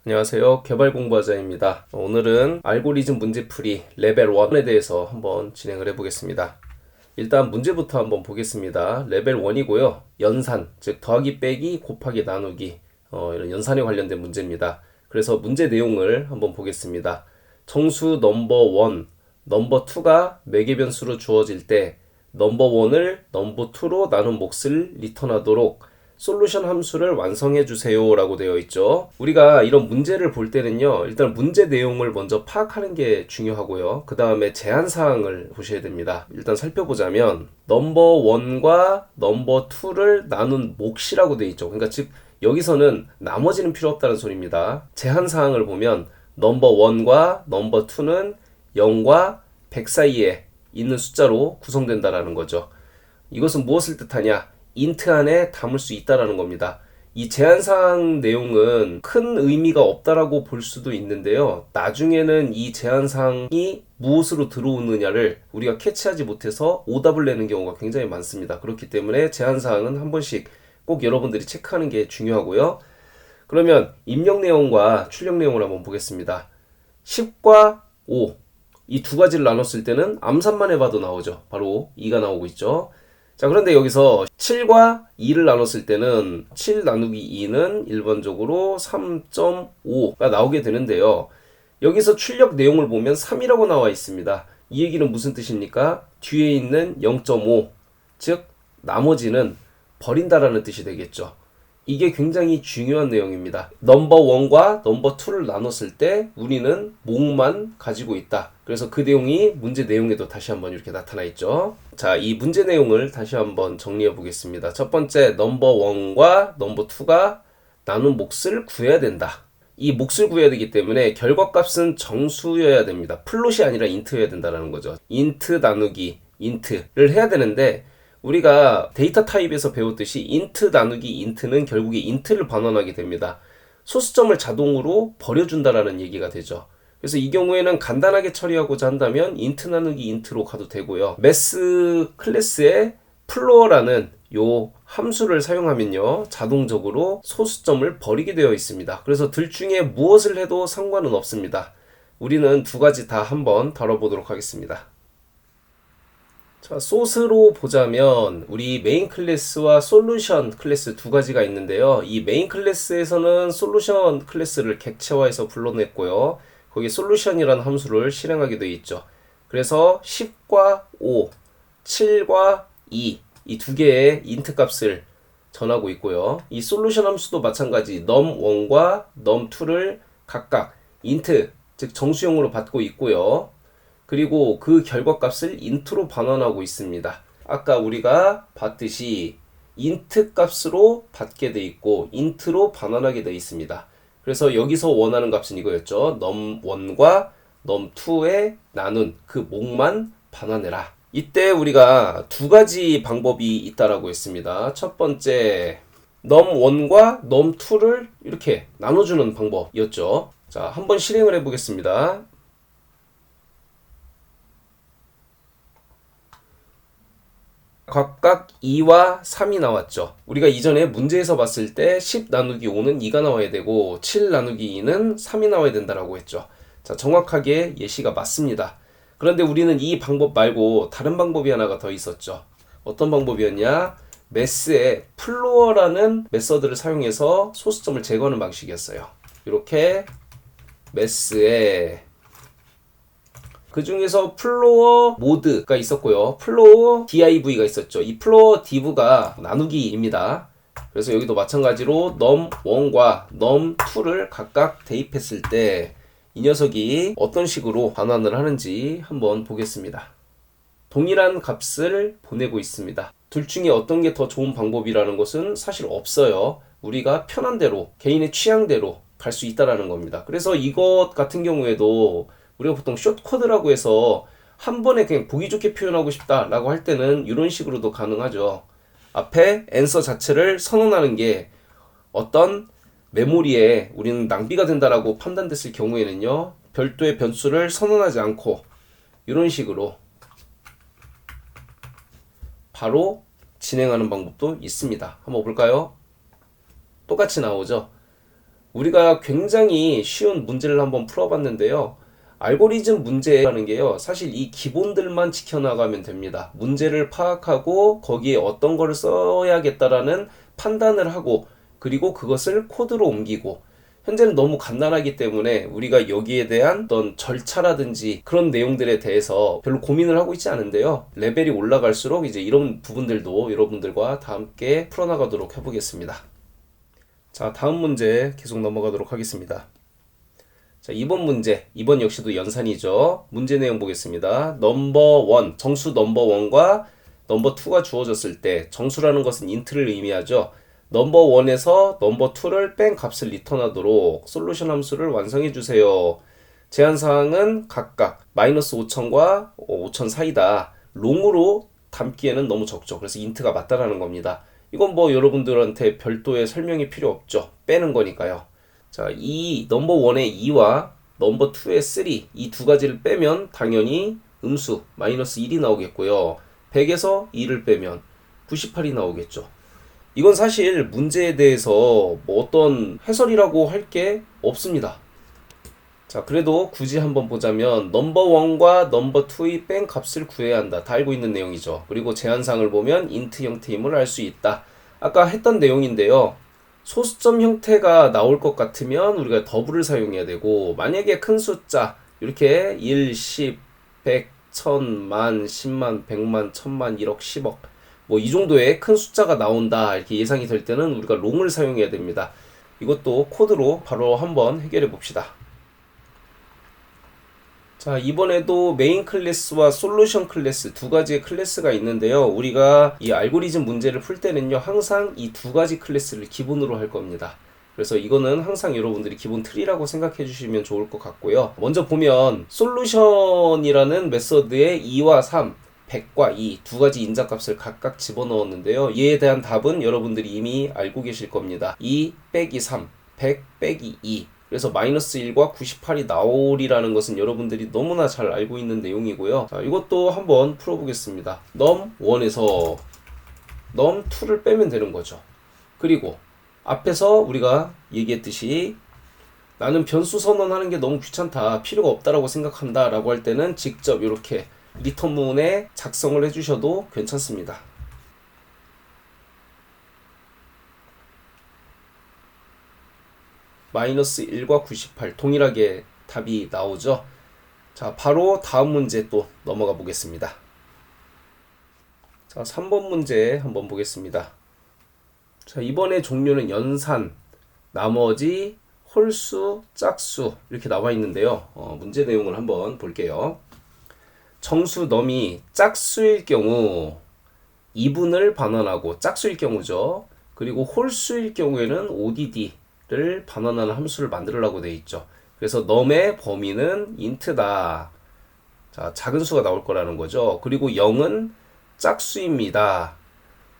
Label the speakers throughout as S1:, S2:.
S1: 안녕하세요. 개발공부하자입니다. 오늘은 알고리즘 문제풀이 레벨 1에 대해서 한번 진행을 해보겠습니다. 일단 문제부터 한번 보겠습니다. 레벨 1이고요. 연산, 즉 더하기 빼기 곱하기 나누기 이런 연산에 관련된 문제입니다. 그래서 문제 내용을 한번 보겠습니다. 정수 넘버 1, 넘버 2가 매개 변수로 주어질 때 넘버 1을 넘버 2로 나눈 몫을 리턴하도록 솔루션 함수를 완성해 주세요 라고 되어 있죠. 우리가 이런 문제를 볼 때는요, 일단 문제 내용을 먼저 파악하는 게 중요하고요. 그 다음에 제한사항을 보셔야 됩니다. 일단 살펴보자면 넘버 1과 넘버 2를 나눈 몫이라고 되어 있죠. 그러니까 즉 여기서는 나머지는 필요 없다는 소리입니다. 제한사항을 보면 넘버 1과 넘버 2는 0과 100 사이에 있는 숫자로 구성된다라는 거죠. 이것은 무엇을 뜻하냐? 인트 안에 담을 수 있다라는 겁니다. 이 제한사항 내용은 큰 의미가 없다라고 볼 수도 있는데요. 나중에는 이 제한사항이 무엇으로 들어오느냐를 우리가 캐치하지 못해서 오답을 내는 경우가 굉장히 많습니다. 그렇기 때문에 제한사항은 한 번씩 꼭 여러분들이 체크하는 게 중요하고요. 그러면 입력 내용과 출력 내용을 한번 보겠습니다. 10과 5, 이 두 가지를 나눴을 때는 암산만 해봐도 나오죠. 바로 2가 나오고 있죠. 자, 그런데 여기서 7과 2를 나눴을 때는 7 나누기 2는 일반적으로 3.5가 나오게 되는데요. 여기서 출력 내용을 보면 3이라고 나와 있습니다. 이 얘기는 무슨 뜻입니까? 뒤에 있는 0.5, 즉 나머지는 버린다라는 뜻이 되겠죠. 이게 굉장히 중요한 내용입니다. 넘버 1과 넘버 2를 나눴을 때 우리는 몫만 가지고 있다. 그래서 그 내용이 문제 내용에도 다시 한번 이렇게 나타나 있죠. 자, 이 문제 내용을 다시 한번 정리해 보겠습니다. 첫 번째, 넘버 1과 넘버 2가 나눈 몫을 구해야 된다. 이 몫을 구해야 되기 때문에 결과값은 정수여야 됩니다. 플롯이 아니라 인트여야 된다는 거죠. 인트 나누기 인트를 해야 되는데 우리가 데이터 타입에서 배웠듯이 인트 나누기 인트는 결국에 인트를 반환하게 됩니다. 소수점을 자동으로 버려준다라는 얘기가 되죠. 그래서 이 경우에는 간단하게 처리하고자 한다면 인트 나누기 인트로 가도 되고요. 매스 클래스의 플로어라는 요 함수를 사용하면요, 자동적으로 소수점을 버리게 되어 있습니다. 그래서 둘 중에 무엇을 해도 상관은 없습니다. 우리는 두 가지 다 한번 다뤄보도록 하겠습니다. 자, 소스로 보자면 우리 메인 클래스와 솔루션 클래스 두 가지가 있는데요. 이 메인 클래스에서는 솔루션 클래스를 객체화해서 불러냈고요. 거기 솔루션이라는 함수를 실행하게 되어 있죠. 그래서 10과 5, 7과 2, 이 두 개의 인트 값을 전하고 있고요. 이 솔루션 함수도 마찬가지 num1과 num2를 각각 인트, 즉 정수형으로 받고 있고요. 그리고 그 결과값을 인트로 반환하고 있습니다. 아까 우리가 봤듯이 인트 값으로 받게 돼 있고 인트로 반환하게 돼 있습니다. 그래서 여기서 원하는 값은 이거였죠. num1과 num2에 나눈 그 몫만 반환해라. 이때 우리가 두 가지 방법이 있다라고 했습니다. 첫 번째, num1과 num2를 이렇게 나눠주는 방법이었죠. 자, 한번 실행을 해보겠습니다. 각각 2와 3이 나왔죠. 우리가 이전에 문제에서 봤을 때 10 나누기 5는 2가 나와야 되고 7 나누기 2는 3이 나와야 된다라고 했죠. 자, 정확하게 예시가 맞습니다. 그런데 우리는 이 방법 말고 다른 방법이 하나가 더 있었죠. 어떤 방법이었냐? 매스의 플로어라는 메서드를 사용해서 소수점을 제거하는 방식이었어요. 이렇게 매스의 그 중에서 플로어 모드가 있었고요. 플로어 div가 있었죠. 이 플로어 div가 나누기입니다. 그래서 여기도 마찬가지로 num1과 num2를 각각 대입했을 때 이 녀석이 어떤 식으로 반환을 하는지 한번 보겠습니다. 동일한 값을 보내고 있습니다. 둘 중에 어떤 게 더 좋은 방법이라는 것은 사실 없어요. 우리가 편한 대로, 개인의 취향대로 갈 수 있다는 겁니다. 그래서 이것 같은 경우에도 우리가 보통 숏코드라고 해서 한 번에 그냥 보기 좋게 표현하고 싶다라고 할 때는 이런 식으로도 가능하죠. 앞에 answer 자체를 선언하는 게 어떤 메모리에 우리는 낭비가 된다라고 판단됐을 경우에는요, 별도의 변수를 선언하지 않고 이런 식으로 바로 진행하는 방법도 있습니다. 한번 볼까요? 똑같이 나오죠. 우리가 굉장히 쉬운 문제를 한번 풀어봤는데요. 알고리즘 문제라는 게요, 사실 이 기본들만 지켜나가면 됩니다. 문제를 파악하고 거기에 어떤 거를 써야겠다라는 판단을 하고, 그리고 그것을 코드로 옮기고, 현재는 너무 간단하기 때문에 우리가 여기에 대한 어떤 절차라든지 그런 내용들에 대해서 별로 고민을 하고 있지 않은데요. 레벨이 올라갈수록 이제 이런 부분들도 여러분들과 다 함께 풀어나가도록 해보겠습니다. 자, 다음 문제 계속 넘어가도록 하겠습니다. 자, 이번 문제, 이번 역시도 연산이죠. 문제 내용 보겠습니다. 넘버 1, 정수 넘버 1과 넘버 2가 주어졌을 때, 정수라는 것은 인트를 의미하죠. 넘버 1에서 넘버 2를 뺀 값을 리턴하도록 솔루션 함수를 완성해 주세요. 제한사항은 각각 마이너스 5,000과 5,000 사이다. 롱으로 담기에는 너무 적죠. 그래서 인트가 맞다라는 겁니다. 이건 뭐 여러분들한테 별도의 설명이 필요 없죠. 빼는 거니까요. 자, 이 넘버 1의 2와 넘버 2의 3, 이 두 가지를 빼면 당연히 음수 마이너스 1이 나오겠고요. 100에서 2를 빼면 98이 나오겠죠. 이건 사실 문제에 대해서 뭐 어떤 해설이라고 할 게 없습니다. 자, 그래도 굳이 한번 보자면 넘버 1과 넘버 2의 뺀 값을 구해야 한다. 다 알고 있는 내용이죠. 그리고 제한사항을 보면 인트 형태임을 알 수 있다. 아까 했던 내용인데요. 소수점 형태가 나올 것 같으면 우리가 더블을 사용해야 되고, 만약에 큰 숫자 이렇게 1, 10, 100, 1000, 만, 10만, 100만, 1000만, 1억, 10억 뭐 이 정도의 큰 숫자가 나온다 이렇게 예상이 될 때는 우리가 롱을 사용해야 됩니다. 이것도 코드로 바로 한번 해결해 봅시다. 자, 이번에도 메인 클래스와 솔루션 클래스 두 가지의 클래스가 있는데요. 우리가 이 알고리즘 문제를 풀 때는요, 항상 이 두 가지 클래스를 기본으로 할 겁니다. 그래서 이거는 항상 여러분들이 기본 틀이라고 생각해 주시면 좋을 것 같고요. 먼저 보면 솔루션이라는 메서드의 2와 3, 100과 2 두 가지 인자값을 각각 집어넣었는데요. 이에 대한 답은 여러분들이 이미 알고 계실 겁니다. 2 빼기 3, 100 빼기 2. 그래서 마이너스 1과 98이 나오리라는 것은 여러분들이 너무나 잘 알고 있는 내용이고요. 자, 이것도 한번 풀어보겠습니다. 넘 1에서 넘 2를 빼면 되는 거죠. 그리고 앞에서 우리가 얘기했듯이 나는 변수 선언하는 게 너무 귀찮다, 필요가 없다라고 생각한다 라고 할 때는 직접 이렇게 리턴문에 작성을 해주셔도 괜찮습니다. 마이너스 1과 98 동일하게 답이 나오죠. 자, 바로 다음 문제 또 넘어가 보겠습니다. 자, 3번 문제 한번 보겠습니다. 자, 이번에 종류는 연산, 나머지, 홀수, 짝수 이렇게 나와 있는데요. 문제 내용을 한번 볼게요. 정수 넘이 짝수일 경우 2분을 반환하고, 짝수일 경우죠. 그리고 홀수일 경우에는 ODD를 반환하는 함수를 만들으라고 되어 있죠. 그래서 넘의 범위는 int다. 자, 작은 수가 나올 거라는 거죠. 그리고 0은 짝수입니다.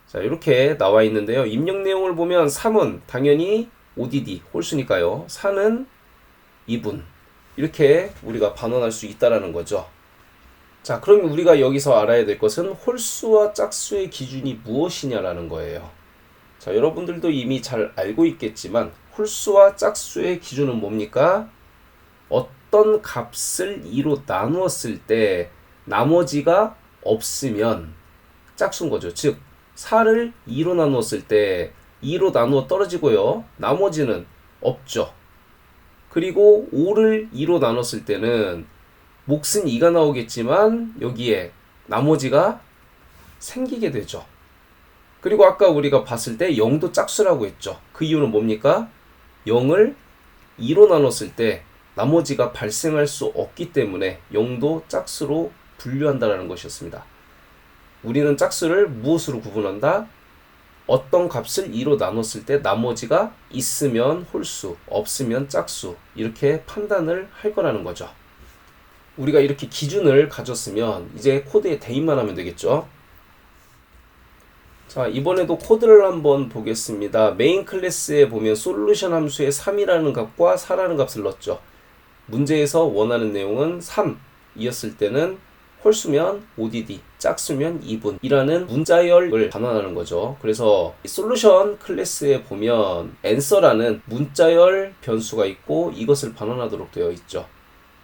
S1: 자, 이렇게 나와 있는데요. 입력 내용을 보면 3은 당연히 ODD, 홀수니까요. 4는 2분. 이렇게 우리가 반환할 수 있다라는 거죠. 자, 그럼 우리가 여기서 알아야 될 것은 홀수와 짝수의 기준이 무엇이냐라는 거예요. 자, 여러분들도 이미 잘 알고 있겠지만 홀수와 짝수의 기준은 뭡니까? 어떤 값을 2로 나누었을 때 나머지가 없으면 짝수인 거죠. 즉 4를 2로 나누었을 때 2로 나누어 떨어지고요. 나머지는 없죠. 그리고 5를 2로 나눴을 때는 몫은 2가 나오겠지만 여기에 나머지가 생기게 되죠. 그리고 아까 우리가 봤을 때 0도 짝수라고 했죠. 그 이유는 뭡니까? 0을 2로 나눴을 때 나머지가 발생할 수 없기 때문에 0도 짝수로 분류한다는 것이었습니다. 우리는 짝수를 무엇으로 구분한다? 어떤 값을 2로 나눴을 때 나머지가 있으면 홀수, 없으면 짝수, 이렇게 판단을 할 거라는 거죠. 우리가 이렇게 기준을 가졌으면 이제 코드에 대입만 하면 되겠죠. 자, 이번에도 코드를 한번 보겠습니다. 메인 클래스에 보면 솔루션 함수에 3이라는 값과 4라는 값을 넣었죠. 문제에서 원하는 내용은 3이었을 때는 홀수면 ODD, 짝수면 2분이라는 문자열을 반환하는 거죠. 그래서 솔루션 클래스에 보면 answer라는 문자열 변수가 있고 이것을 반환하도록 되어 있죠.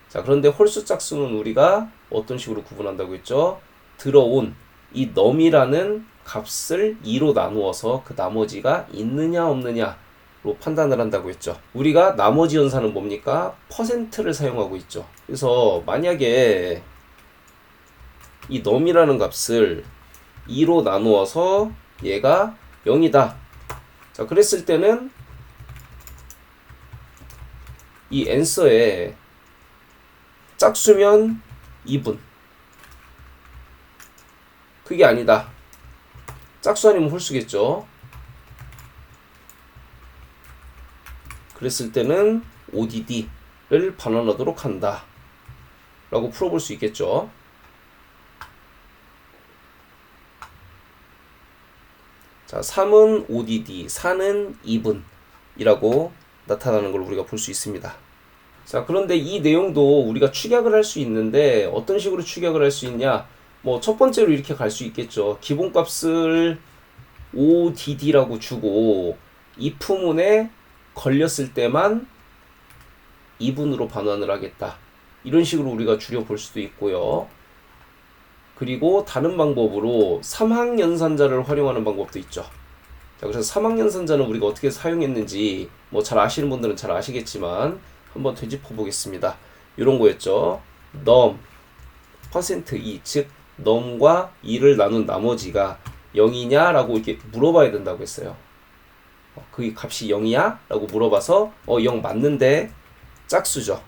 S1: 자, 그런데 홀수 짝수는 우리가 어떤 식으로 구분한다고 했죠? 들어온 이 num이라는 값을 2로 나누어서 그 나머지가 있느냐 없느냐로 판단을 한다고 했죠. 우리가 나머지 연산은 뭡니까? %를 사용하고 있죠. 그래서 만약에 이 num이라는 값을 2로 나누어서 얘가 0이다. 자, 그랬을 때는 이 answer에 짝수면 2분. 그게 아니다. 짝수 아니면 홀수겠죠. 그랬을 때는 ODD를 반환하도록 한다. 라고 풀어볼 수 있겠죠. 자, 3은 ODD, 4는 2분이라고 나타나는 걸 우리가 볼 수 있습니다. 자, 그런데 이 내용도 우리가 축약을 할 수 있는데 어떤 식으로 축약을 할 수 있냐? 뭐 첫 번째로 이렇게 갈 수 있겠죠. 기본값을 ODD라고 주고 if문에 걸렸을 때만 2분으로 반환을 하겠다. 이런 식으로 우리가 줄여볼 수도 있고요. 그리고 다른 방법으로 삼항연산자를 활용하는 방법도 있죠. 자, 그래서 삼항연산자는 우리가 어떻게 사용했는지 뭐 잘 아시는 분들은 잘 아시겠지만 한번 되짚어 보겠습니다. 이런 거였죠. num %2, 즉 num과 2를 나눈 나머지가 0이냐 라고 이렇게 물어봐야 된다고 했어요. 그 값이 0이야? 라고 물어봐서 0 맞는데 짝수죠.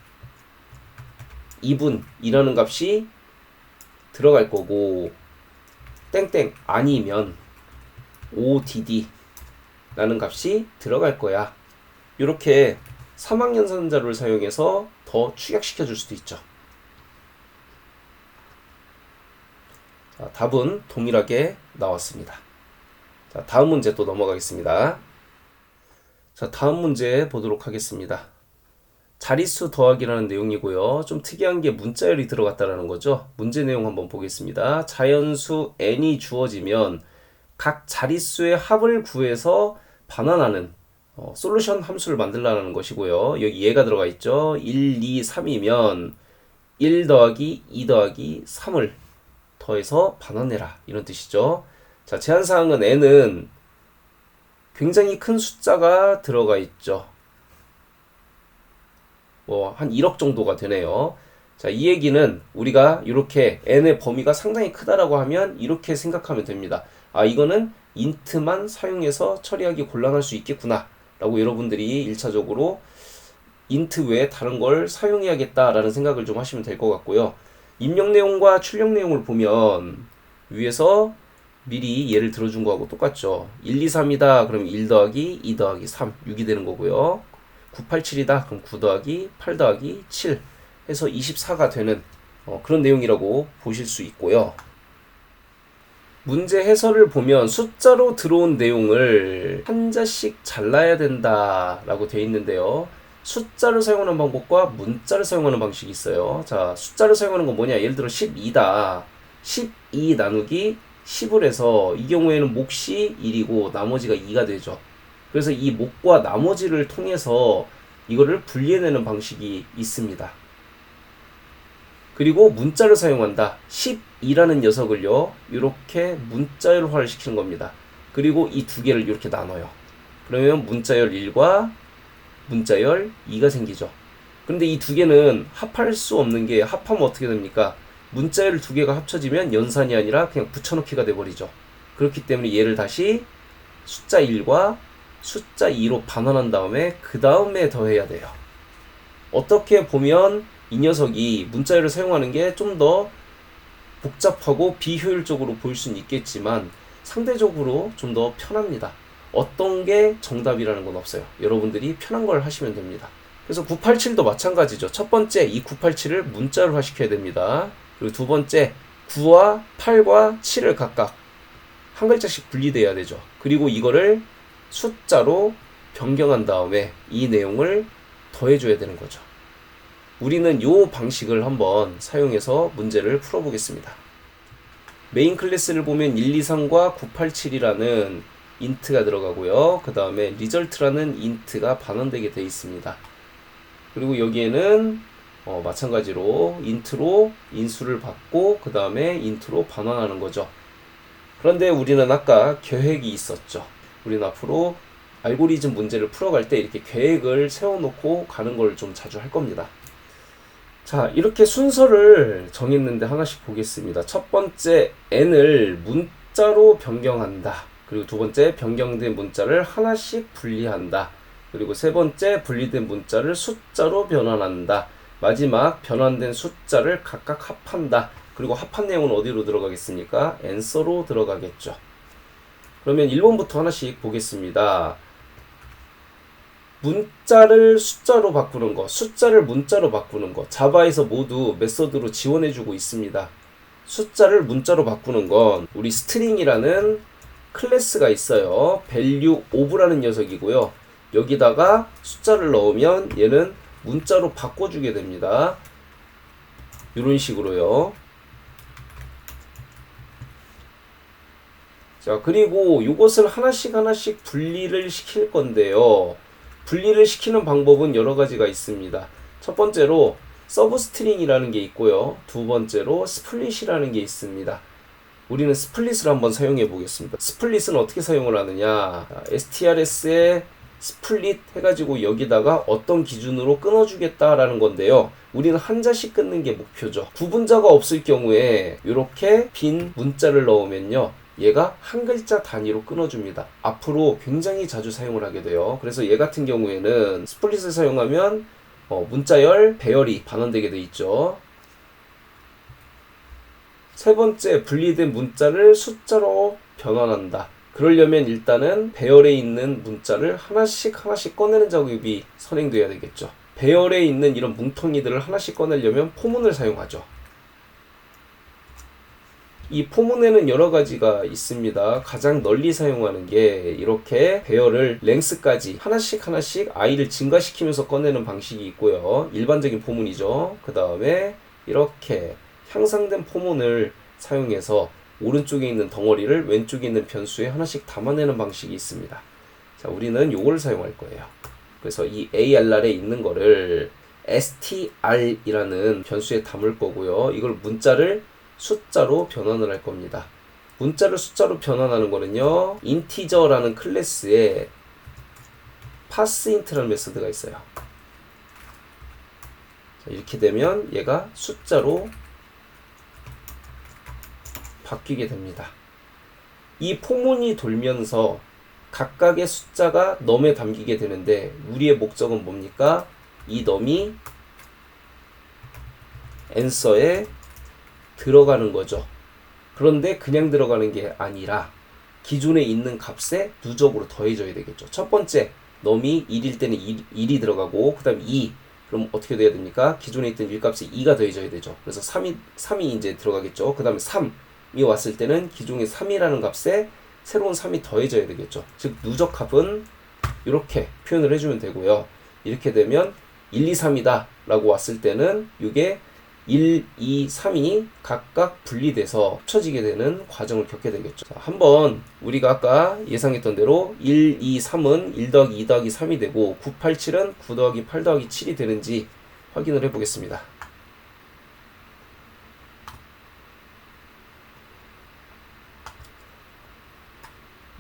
S1: 2분이라는 값이 들어갈 거고 땡땡 아니면 ODD 라는 값이 들어갈 거야. 이렇게 삼항연산자를 사용해서 더 축약시켜 줄 수도 있죠. 자, 답은 동일하게 나왔습니다. 자, 다음 문제 또 넘어가겠습니다. 자, 다음 문제 보도록 하겠습니다. 자릿수 더하기라는 내용이고요. 좀 특이한 게 문자열이 들어갔다라는 거죠. 문제 내용 한번 보겠습니다. 자연수 n이 주어지면 각 자릿수의 합을 구해서 반환하는 솔루션 함수를 만들라는 것이고요. 여기 얘가 들어가 있죠. 1, 2, 3이면 1 더하기 2 더하기 3을 더해서 반환해라. 이런 뜻이죠. 자, 제한사항은 n은 굉장히 큰 숫자가 들어가 있죠. 뭐 한 1억 정도가 되네요. 자, 이 얘기는 우리가 이렇게 n의 범위가 상당히 크다라고 하면 이렇게 생각하면 됩니다. 아, 이거는 인트만 사용해서 처리하기 곤란할 수 있겠구나 라고 여러분들이 1차적으로 인트 외에 다른 걸 사용해야겠다라는 생각을 좀 하시면 될 것 같고요. 입력 내용과 출력 내용을 보면 위에서 미리 예를 들어준 거하고 똑같죠. 1, 2, 3이다. 그럼 1 더하기 2 더하기 3, 6이 되는 거고요. 987이다. 그럼 9 더하기 8 더하기 7 해서 24가 되는 그런 내용이라고 보실 수 있고요. 문제 해설을 보면 숫자로 들어온 내용을 한자씩 잘라야 된다라고 되어 있는데요. 숫자를 사용하는 방법과 문자를 사용하는 방식이 있어요. 자, 숫자를 사용하는 건 뭐냐? 예를 들어 12다. 12 나누기 10을 해서 이 경우에는 몫이 1이고 나머지가 2가 되죠. 그래서 이 몫과 나머지를 통해서 이거를 분리해내는 방식이 있습니다. 그리고 문자를 사용한다. 12라는 녀석을요, 이렇게 문자열화를 시키는 겁니다. 그리고 이 두 개를 이렇게 나눠요. 그러면 문자열 1과 문자열 2가 생기죠. 그런데 이 두 개는 합할 수 없는 게, 합하면 어떻게 됩니까? 문자열 두 개가 합쳐지면 연산이 아니라 그냥 붙여넣기가 돼버리죠. 그렇기 때문에 얘를 다시 숫자 1과 숫자 2로 반환한 다음에 그 다음에 더해야 돼요. 어떻게 보면 이 녀석이 문자열을 사용하는 게 좀 더 복잡하고 비효율적으로 보일 수는 있겠지만 상대적으로 좀 더 편합니다. 어떤 게 정답이라는 건 없어요. 여러분들이 편한 걸 하시면 됩니다. 그래서 987도 마찬가지죠. 첫 번째 이 987을 문자열화 시켜야 됩니다. 그리고 두 번째 9와 8과 7을 각각 한 글자씩 분리돼야 되죠. 그리고 이거를 숫자로 변경한 다음에 이 내용을 더해줘야 되는 거죠. 우리는 이 방식을 한번 사용해서 문제를 풀어보겠습니다. 메인 클래스를 보면 123과 987이라는 인트가 들어가고요. 그 다음에 result라는 인트가 반환되게 되어 있습니다. 그리고 여기에는 마찬가지로 인트로 인수를 받고 그 다음에 인트로 반환하는 거죠. 그런데 우리는 아까 계획이 있었죠. 우리는 앞으로 알고리즘 문제를 풀어갈 때 이렇게 계획을 세워놓고 가는 걸 좀 자주 할 겁니다. 자, 이렇게 순서를 정했는데 하나씩 보겠습니다. 첫 번째, n을 문자로 변경한다. 그리고 두 번째, 변경된 문자를 하나씩 분리한다. 그리고 세 번째, 분리된 문자를 숫자로 변환한다. 마지막, 변환된 숫자를 각각 합한다. 그리고 합한 내용은 어디로 들어가겠습니까? answer로 들어가겠죠. 그러면 1번부터 하나씩 보겠습니다. 문자를 숫자로 바꾸는 거, 숫자를 문자로 바꾸는 거, 자바에서 모두 메서드로 지원해주고 있습니다. 숫자를 문자로 바꾸는 건 우리 스트링이라는 클래스가 있어요. value of라는 녀석이고요. 여기다가 숫자를 넣으면 얘는 문자로 바꿔주게 됩니다. 이런 식으로요. 자, 그리고 이것을 하나씩 분리를 시킬 건데요. 분리를 시키는 방법은 여러 가지가 있습니다. 첫 번째로 서브스트링이라는 게 있고요. 두 번째로 스플릿이라는 게 있습니다. 우리는 스플릿을 한번 사용해 보겠습니다. 스플릿은 어떻게 사용을 하느냐? STRS에 스플릿 해가지고 여기다가 어떤 기준으로 끊어주겠다라는 건데요. 우리는 한자씩 끊는 게 목표죠. 구분자가 없을 경우에 이렇게 빈 문자를 넣으면요. 얘가 한 글자 단위로 끊어줍니다. 앞으로 굉장히 자주 사용을 하게 돼요. 그래서 얘 같은 경우에는 스플릿을 사용하면 문자열, 배열이 반환되게 돼 있죠. 세 번째, 분리된 문자를 숫자로 변환한다. 그러려면 일단은 배열에 있는 문자를 하나씩 꺼내는 작업이 선행돼야 되겠죠. 배열에 있는 이런 뭉텅이들을 하나씩 꺼내려면 포문을 사용하죠. 이 포문에는 여러 가지가 있습니다. 가장 널리 사용하는 게 이렇게 배열을 랭스까지 하나씩 i를 증가시키면서 꺼내는 방식이 있고요. 일반적인 포문이죠. 그 다음에 이렇게 향상된 포문을 사용해서 오른쪽에 있는 덩어리를 왼쪽에 있는 변수에 하나씩 담아내는 방식이 있습니다. 자, 우리는 요걸 사용할 거예요. 그래서 이 ARR에 있는 거를 str이라는 변수에 담을 거고요. 이걸 문자를 숫자로 변환을 할 겁니다. 문자를 숫자로 변환하는 거는요, 인티저라는 클래스에 parseInt라는 메소드가 있어요. 자, 이렇게 되면 얘가 숫자로 바뀌게 됩니다. 이 포문이 돌면서 각각의 숫자가 num에 담기게 되는데 우리의 목적은 뭡니까? 이 num이 answer에 들어가는 거죠. 그런데 그냥 들어가는 게 아니라 기존에 있는 값에 누적으로 더해져야 되겠죠. 첫 번째, num이 1일 때는 1이 들어가고 그 다음 2. 그럼 어떻게 돼야 됩니까? 기존에 있던 1값에 2가 더해져야 되죠. 그래서 3이 이제 들어가겠죠. 그 다음에 3이 왔을 때는 기존의 3이라는 값에 새로운 3이 더해져야 되겠죠. 즉 누적합은 이렇게 표현을 해주면 되고요. 이렇게 되면 1, 2, 3이다 라고 왔을 때는 이게 1, 2, 3이 각각 분리돼서 합쳐지게 되는 과정을 겪게 되겠죠. 자, 한번 우리가 아까 예상했던 대로 1, 2, 3은 1 더하기 2 더하기 3이 되고 9, 8, 7은 9 더하기 8 더하기 7이 되는지 확인을 해보겠습니다.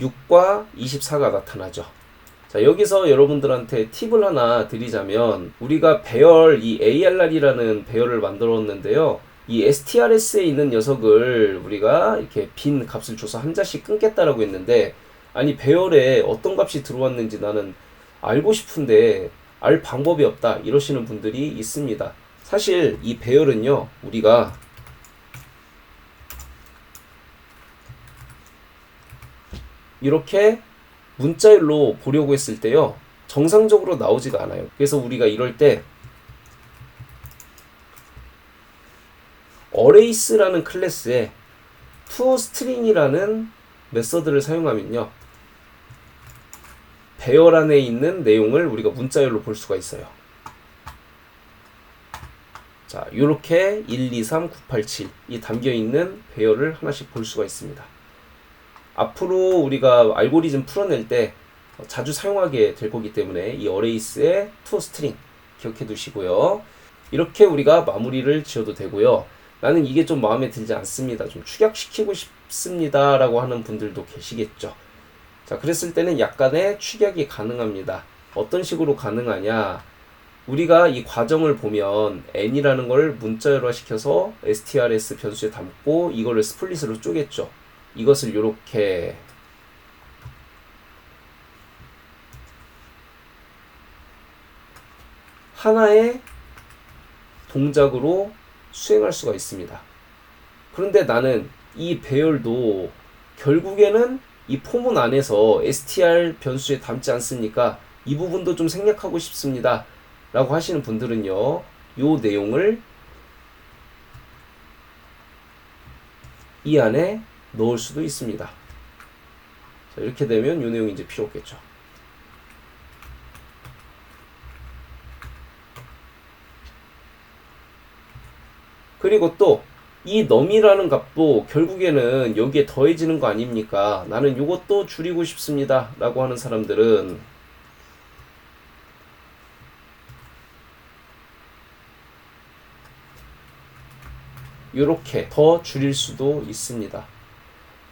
S1: 6과 24가 나타나죠. 자, 여기서 여러분들한테 팁을 하나 드리자면 우리가 배열, 이 ARR이라는 배열을 만들었는데요. 이 STRS에 있는 녀석을 우리가 이렇게 빈 값을 줘서 한자씩 끊겠다라고 했는데 아니 배열에 어떤 값이 들어왔는지 나는 알고 싶은데 알 방법이 없다 이러시는 분들이 있습니다. 사실 이 배열은요 우리가 이렇게 문자열로 보려고 했을 때요 정상적으로 나오지가 않아요. 그래서 우리가 이럴 때 arrays라는 클래스에 toString이라는 메서드를 사용하면요 배열 안에 있는 내용을 우리가 문자열로 볼 수가 있어요. 자, 요렇게 1, 2, 3, 9, 8, 7 이 담겨있는 배열을 하나씩 볼 수가 있습니다. 앞으로 우리가 알고리즘 풀어낼 때 자주 사용하게 될 거기 때문에 이 어레이스의 toString 기억해 두시고요. 이렇게 우리가 마무리를 지어도 되고요. 나는 이게 좀 마음에 들지 않습니다. 좀 축약시키고 싶습니다. 라고 하는 분들도 계시겠죠. 자, 그랬을 때는 약간의 축약이 가능합니다. 어떤 식으로 가능하냐? 우리가 이 과정을 보면 n이라는 걸 문자열화 시켜서 strs 변수에 담고 이거를 스플릿으로 쪼갰죠. 이것을 이렇게 하나의 동작으로 수행할 수가 있습니다. 그런데 나는 이 배열도 결국에는 이 포문 안에서 str 변수에 담지 않습니까? 이 부분도 좀 생략하고 싶습니다. 라고 하시는 분들은요, 요 내용을 이 안에 넣을 수도 있습니다. 자, 이렇게 되면 요 내용이 이제 필요 없겠죠. 그리고 또 이 num이라는 값도 결국에는 여기에 더해지는 거 아닙니까? 나는 요것도 줄이고 싶습니다. 라고 하는 사람들은 이렇게 더 줄일 수도 있습니다.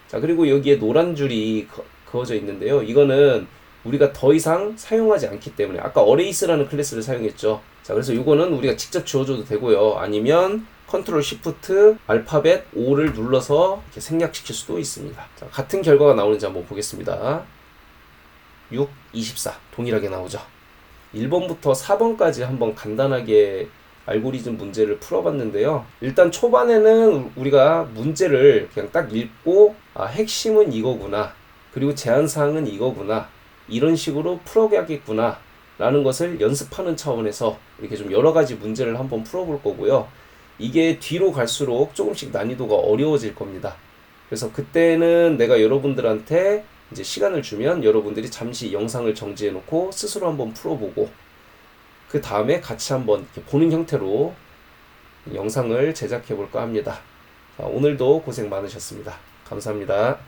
S1: 자, 그리고 여기에 노란 줄이 그어져 있는데요. 이거는 우리가 더 이상 사용하지 않기 때문에 아까 어레이스라는 클래스를 사용했죠. 자, 그래서 이거는 우리가 직접 지워줘도 되고요. 아니면 컨트롤 시프트 알파벳 5를 눌러서 이렇게 생략시킬 수도 있습니다. 자, 같은 결과가 나오는지 한번 보겠습니다. 6, 24 동일하게 나오죠. 1번부터 4번까지 한번 간단하게 알고리즘 문제를 풀어봤는데요. 일단 초반에는 우리가 문제를 그냥 딱 읽고 핵심은 이거구나, 그리고 제한사항은 이거구나, 이런 식으로 풀어가겠구나 라는 것을 연습하는 차원에서 이렇게 좀 여러가지 문제를 한번 풀어볼 거고요. 이게 뒤로 갈수록 조금씩 난이도가 어려워질 겁니다. 그래서 그때는 내가 여러분들한테 이제 시간을 주면 여러분들이 잠시 영상을 정지해 놓고 스스로 한번 풀어보고 그 다음에 같이 한번 이렇게 보는 형태로 영상을 제작해 볼까 합니다. 자, 오늘도 고생 많으셨습니다. 감사합니다.